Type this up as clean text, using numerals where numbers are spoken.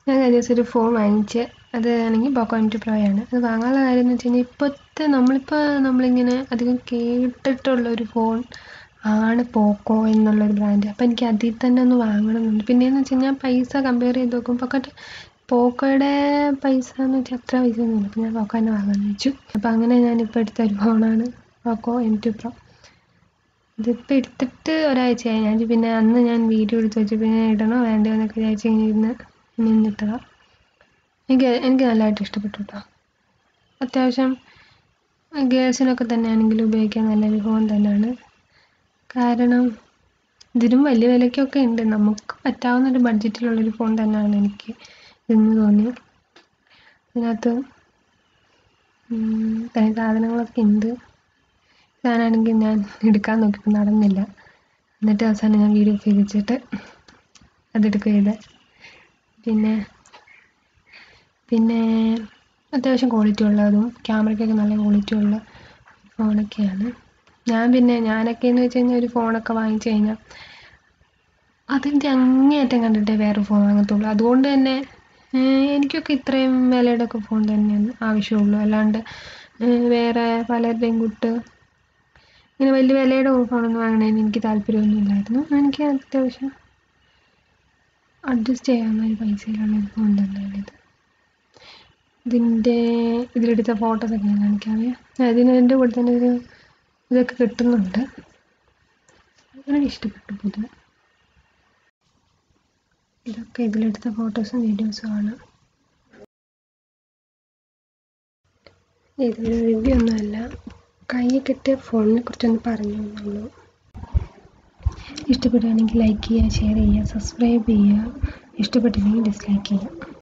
ഞാൻ കഴിഞ്ഞ ദിവസം ഒരു ഫോൺ വാങ്ങിച്ച്, അത് ആണെങ്കിൽ പോക്കോ M2 Pro ആണ്. അത് വാങ്ങാനുള്ള കാര്യം എന്ന് വെച്ച് കഴിഞ്ഞാൽ ഇപ്പോഴത്തെ നമ്മളിങ്ങനെ അധികം കേട്ടിട്ടുള്ളൊരു ഫോൺ ആണ് പോക്കോ എന്നുള്ളൊരു ബ്രാൻഡ്. അപ്പോൾ എനിക്ക് അതിൽ തന്നെ ഒന്ന് വാങ്ങണമെന്നുണ്ട്. പിന്നെയെന്ന് വെച്ച് കഴിഞ്ഞാൽ പൈസ കമ്പയർ ചെയ്ത് നോക്കുമ്പോൾ പോക്കോയുടെ പൈസ എന്ന് വെച്ചാൽ അത്ര പൈസ ഒന്നുമില്ല. അപ്പോൾ ഞാൻ പോക്കോ തന്നെ വാങ്ങാമെന്ന് വെച്ചു. അപ്പോൾ അങ്ങനെ ഞാനിപ്പോൾ എടുത്ത ഒരു ഫോണാണ് പോക്കോ M2 Pro. ഇതിപ്പോൾ എടുത്തിട്ട് ഒരാഴ്ചയായി. പിന്നെ അന്ന് ഞാൻ വീഡിയോ എടുത്ത് വെച്ചു, പിന്നെ ഇടണോ വേണ്ടയോ എന്നൊക്കെ വിചാരിച്ച് ഇനി ഇന്നിട്ടതാണ്. എനിക്ക് നല്ലതായിട്ട് ഇഷ്ടപ്പെട്ടു കേട്ടോ. അത്യാവശ്യം ഗേൾസിനൊക്കെ തന്നെയാണെങ്കിലും ഉപയോഗിക്കാൻ നല്ലൊരു ഫോൺ തന്നെയാണ്. കാരണം ഇതിനും വലിയ വിലയ്ക്കൊക്കെ ഉണ്ട്. നമുക്ക് പറ്റാവുന്നൊരു ബഡ്ജറ്റിലുള്ളൊരു ഫോൺ തന്നെയാണ് എനിക്ക് ഇന്ന് തോന്നി. ഇതിനകത്ത് തനി സാധനങ്ങളൊക്കെ ഉണ്ട്. ഞാനാണെങ്കിൽ ഞാൻ എടുക്കാൻ നോക്കിയപ്പോൾ നടന്നില്ല. എന്നിട്ട് അവസാനം ഞാൻ വീഡിയോ ചെയ്തിട്ട് അതെടുക്കുക ചെയ്തത്. പിന്നെ അത്യാവശ്യം ക്വാളിറ്റി ഉള്ളതും ക്യാമറയ്ക്കൊക്കെ നല്ല ക്വാളിറ്റി ഉള്ള ഫോണൊക്കെയാണ്. ഞാനൊക്കെ എന്ന് വെച്ച് കഴിഞ്ഞാൽ ഒരു ഫോണൊക്കെ വാങ്ങിച്ചു കഴിഞ്ഞാൽ അതിൻ്റെ അങ്ങേയറ്റം കണ്ടിട്ടേ വേറെ ഫോൺ വാങ്ങത്തുള്ളൂ. അതുകൊണ്ട് തന്നെ എനിക്കൊക്കെ ഇത്രയും വിലയുടെ ഒക്കെ ഫോൺ തന്നെയാണ് ആവശ്യമുള്ളൂ. അല്ലാണ്ട് വേറെ പലരുടെയും കൂട്ട് ഇങ്ങനെ വലിയ വിലയുടെ ഫോണൊന്നും വാങ്ങണതിന് എനിക്ക് താല്പര്യമൊന്നുമില്ലായിരുന്നു. എനിക്ക് അത്യാവശ്യം അഡ്ജസ്റ്റ് ചെയ്യാവുന്ന ഒരു പൈസയിലുള്ളൊരു ഫോൺ തന്നെയാണിത്. ഇതിലെടുത്ത ഫോട്ടോസൊക്കെ ഞാൻ കാണിക്കാവേ. എൻ്റെ കൂടെ തന്നെ ഇതൊക്കെ കിട്ടുന്നുണ്ട്. അങ്ങനെ ഇഷ്ടപ്പെട്ടു പൊതുവെ. ഇതൊക്കെ ഇതിലെടുത്ത ഫോട്ടോസും വീഡിയോസും ആണ്. ഇതൊരു റിവ്യൂ ഒന്നുമല്ല, കയ്യിൽ കിട്ടിയ ഫോണിനെ കുറിച്ചൊന്ന് പറഞ്ഞു എന്നുള്ളൂ. ഇഷ്ടപ്പെടുകയാണെങ്കിൽ ലൈക്ക് ചെയ്യുക, ഷെയർ ചെയ്യുക, സബ്സ്ക്രൈബ് ചെയ്യുക. ഇഷ്ടപ്പെട്ടില്ലെങ്കിൽ ഡിസ്ലൈക്ക് ചെയ്യുക.